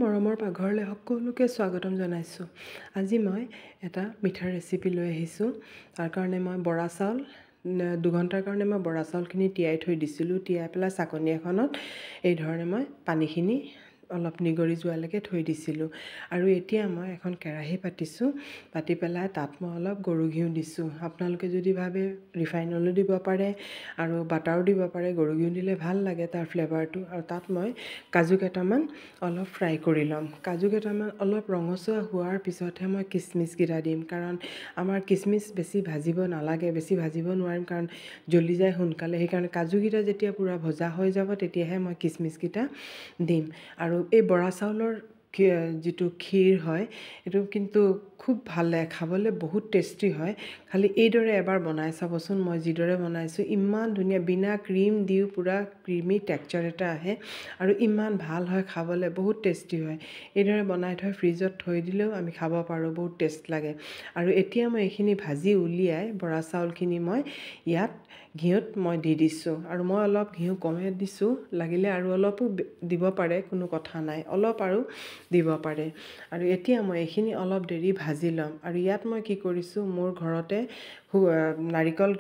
মৰমৰ পাকঘৰলৈ সকলোকে স্বাগতম জনাইছোঁ। আজি মই এটা মিঠাৰ ৰেচিপি লৈ আহিছোঁ। তাৰ কাৰণে মই বৰা চাউল 2 ঘণ্টাৰ কাৰণে মই বৰা চাউলখিনি তিয়াই থৈ দিছিলোঁ। তিয়াই পেলাই চাকনি এখনত এই ধৰণে মই পানীখিনি অলপ নিগৰি যোৱালৈকে থৈ দিছিলোঁ। আৰু এতিয়া মই এখন কেৰাহী পাতিছোঁ। পাতি পেলাই তাত মই অলপ গৰু ঘিউ দিছোঁ। আপোনালোকে যদি ভাবে ৰিফাইন অইলো দিব পাৰে আৰু বাটাৰো দিব পাৰে। গৰু ঘিউ দিলে ভাল লাগে তাৰ ফ্লেভাৰটো। আৰু তাত মই কাজু কেইটামান অলপ ফ্ৰাই কৰি ল'ম। কাজু কেইটামান অলপ ৰঙচুৱা হোৱাৰ পিছতহে মই কিচমিচকেইটা দিম, কাৰণ আমাৰ কিচমিচ বেছি ভাজিব নালাগে, বেছি ভাজিব নোৱাৰিম কাৰণ জ্বলি যায় সোনকালে। সেইকাৰণে কাজুকেইটা যেতিয়া পূৰা ভজা হৈ যাব তেতিয়াহে মই কিচমিচকেইটা দিম। আৰু এই বৰা চাউলৰ যিটো ক্ষীৰ হয় এইটো কিন্তু খুব ভাল লাগে, খাবলৈ বহুত টেষ্টি হয়। খালি এইদৰে এবাৰ বনাই চাবচোন। মই যিদৰে বনাইছোঁ ইমান ধুনীয়া, বিনা ক্ৰীম দিও পূৰা ক্ৰীমি টেক্সচাৰ এটা আহে আৰু ইমান ভাল হয় খাবলৈ, বহুত টেষ্টি হয়। এইদৰে বনাই থৈ ফ্ৰিজত থৈ দিলেও আমি খাব পাৰোঁ, বহুত টেষ্ট লাগে। আৰু এতিয়া মই এইখিনি ভাজি উলিয়াই বৰা চাউলখিনি মই ইয়াত ঘিউত মই দি দিছোঁ। আৰু মই অলপ ঘিউ কমে দিছোঁ, লাগিলে আৰু অলপো দিব পাৰে, কোনো কথা নাই, অলপ আৰু দিব পাৰে। আৰু এতিয়া মই এইখিনি অলপ দেৰি ভাজি ল'ম। আৰু ইয়াত মই কি কৰিছোঁ, মোৰ ঘৰতে নাৰিকল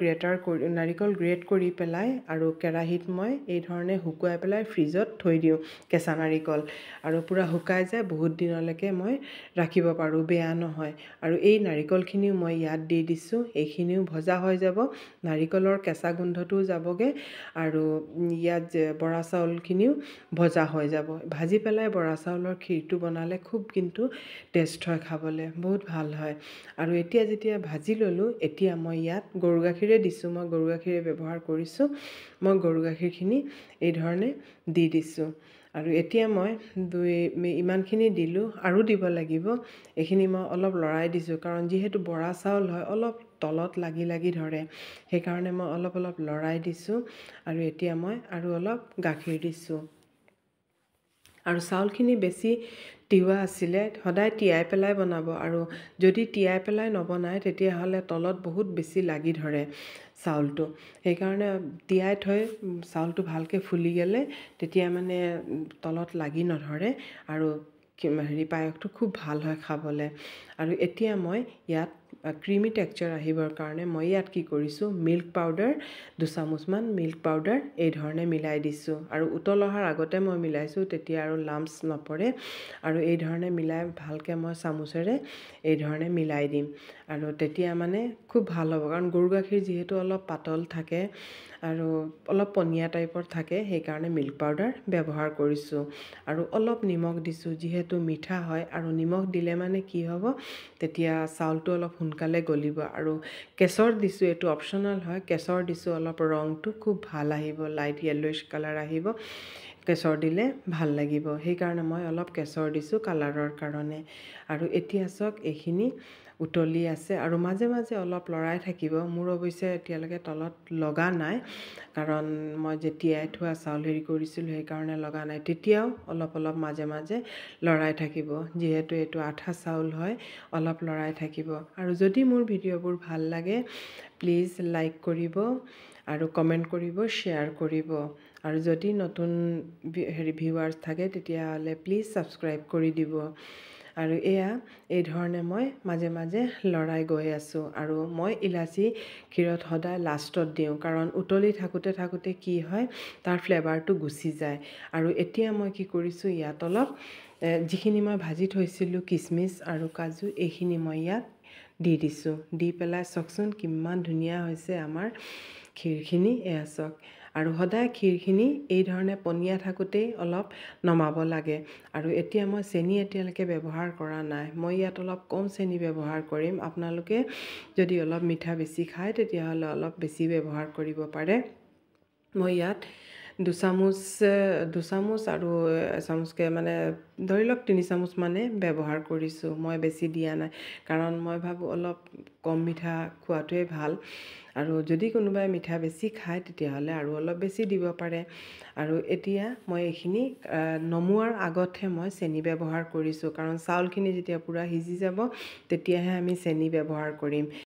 গ্ৰেট কৰি পেলাই আৰু কেৰাহীত মই এই ধৰণে শুকুৱাই পেলাই ফ্ৰিজত থৈ দিওঁ, কেঁচা নাৰিকল। আৰু পূৰা শুকাই যায়, বহুত দিনলৈকে মই ৰাখিব পাৰোঁ, বেয়া নহয়। আৰু এই নাৰিকলখিনিও মই ইয়াত দি দিছোঁ। এইখিনিও ভজা হৈ যাব, নাৰিকলৰ কেঁচা গোন্ধটোও যাবগৈ আৰু ইয়াত বৰা চাউলখিনিও ভজা হৈ যাব। ভাজি পেলাই বৰা চাউলৰ ক্ষীৰটো বনালে খুব কিন্তু টেষ্ট হয়, খাবলৈ বহুত ভাল হয়। আৰু এতিয়া যেতিয়া ভাজি ল'লোঁ, এতিয়া মই ইয়াত গৰু গাখীৰে দিছোঁ। মই গৰু গাখীৰে ব্যৱহাৰ কৰিছোঁ। মই গৰু গাখীৰখিনি এই ধৰণে দি দিছোঁ। আৰু এতিয়া মই ইমানখিনি দিলোঁ, আৰু দিব লাগিব। এইখিনি মই অলপ লৰাই দিছোঁ, কাৰণ যিহেতু বৰা চাউল হয় অলপ তলত লাগি ধৰে, সেইকাৰণে মই অলপ লৰাই দিছোঁ। আৰু এতিয়া মই আৰু অলপ গাখীৰ দিছোঁ। আৰু চাউলখিনি বেছি তিৱা আছিলে, সদায় তিয়াই পেলাই বনাব। আৰু যদি তিয়াই পেলাই নবনায় তেতিয়াহ'লে তলত বহুত বেছি লাগি ধৰে চাউলটো। সেইকাৰণে তিয়াই থৈ চাউলটো ভালকৈ ফুলি গ'লে তেতিয়া মানে তলত লাগি নধৰে আৰু পায়সটো খুব ভাল হয় খাবলৈ। আৰু এতিয়া মই ইয়াত ক্ৰীমি টেক্সচাৰ আহিবৰ কাৰণে মই ইয়াত কি কৰিছোঁ, মিল্ক পাউডাৰ 2 চামুচমান মিল্ক পাউডাৰ এই ধৰণে মিলাই দিছোঁ। আৰু উতল অহাৰ আগতে মই মিলাইছোঁ, তেতিয়া আৰু লাম্পছ নপৰে। আৰু এই ধৰণে মিলাই ভালকৈ মই চামুচেৰে এই ধৰণে মিলাই দিম। আৰু তেতিয়া মানে খুব ভাল হ'ব, কাৰণ গৰু গাখীৰ যিহেতু অলপ পাতল থাকে আৰু অলপ পনীয়া টাইপৰ থাকে, সেইকাৰণে মিল্ক পাউডাৰ ব্যৱহাৰ কৰিছোঁ। আৰু অলপ নিমখ দিছোঁ, যিহেতু মিঠা হয়। আৰু নিমখ দিলে মানে কি হ'ব, তেতিয়া চাউলটো অলপ সোনকালে গলিব। আৰু কেশৰ দিছোঁ, এইটো অপশ্যনেল হয়, কেশৰ দিছোঁ, অলপ ৰংটো খুব ভাল আহিব, লাইট য়েল্লোইছ কালাৰ আহিব। কেশৰ দিলে ভাল লাগিব, সেইকাৰণে মই অলপ কেশৰ দিছোঁ কালাৰৰ কাৰণে। আৰু এতিয়া চাওক এইখিনি উতলি আছে আৰু মাজে মাজে অলপ লৰাই থাকিব। মোৰ অৱশ্যে এতিয়ালৈকে তলত লগা নাই, কাৰণ মই যেতিয়াই থোৱা চাউল হেৰি কৰিছিলোঁ সেইকাৰণে লগা নাই। তেতিয়াও অলপ মাজে মাজে লৰাই থাকিব, যিহেতু এইটো আঠা চাউল হয়, অলপ লৰাই থাকিব। আৰু যদি মোৰ ভিডিঅ'বোৰ ভাল লাগে প্লিজ লাইক কৰিব আৰু কমেণ্ট কৰিব, শ্বেয়াৰ কৰিব। আৰু যদি নতুন ভিউৱাৰ্ছ থাকে তেতিয়াহ'লে প্লিজ ছাবস্ক্ৰাইব কৰি দিব। আৰু এই ধৰণে মই মাজে মাজে লৰাই গৈ আছোঁ। আৰু মই ইলাচি ক্ষীৰত সদায় লাষ্টত দিওঁ, কাৰণ উতলি থাকোঁতে কি হয়, তাৰ ফ্লেভাৰটো গুচি যায়। আৰু এতিয়া মই কি কৰিছোঁ, ইয়াত অলপ যিখিনি মই ভাজি থৈছিলোঁ কিচমিচ আৰু কাজু, এইখিনি মই ইয়াত দি দিছোঁ। দি পেলাই চাওকচোন কিমান ধুনীয়া হৈছে আমাৰ ক্ষীৰখিনি, এয়া চাওক। আৰু সদায় ক্ষীৰখিনি এই ধৰণে পনীয়া থাকোঁতেই অলপ নমাব লাগে। আৰু এতিয়া মই চেনি এতিয়ালৈকে ব্যৱহাৰ কৰা নাই, মই ইয়াত অলপ কম চেনি ব্যৱহাৰ কৰিম। আপোনালোকে যদি অলপ মিঠা বেছি খায় তেতিয়াহ'লে অলপ বেছি ব্যৱহাৰ কৰিব পাৰে। মই ইয়াত 2 চামুচ আৰু এচামুচকৈ মানে ধৰি লওক 3 চামুচ মানে ব্যৱহাৰ কৰিছোঁ। মই বেছি দিয়া নাই, কাৰণ মই ভাবোঁ অলপ কম মিঠা খোৱাটোৱে ভাল। আৰু যদি কোনোবাই মিঠা বেছি খায় তেতিয়াহ'লে আৰু অলপ বেছি দিব পাৰে। আৰু এতিয়া মই এইখিনি নমোৱাৰ আগতহে মই চেনি ব্যৱহাৰ কৰিছোঁ, কাৰণ চাউলখিনি যেতিয়া পূৰা সিজি যাব তেতিয়াহে আমি চেনি ব্যৱহাৰ কৰিম।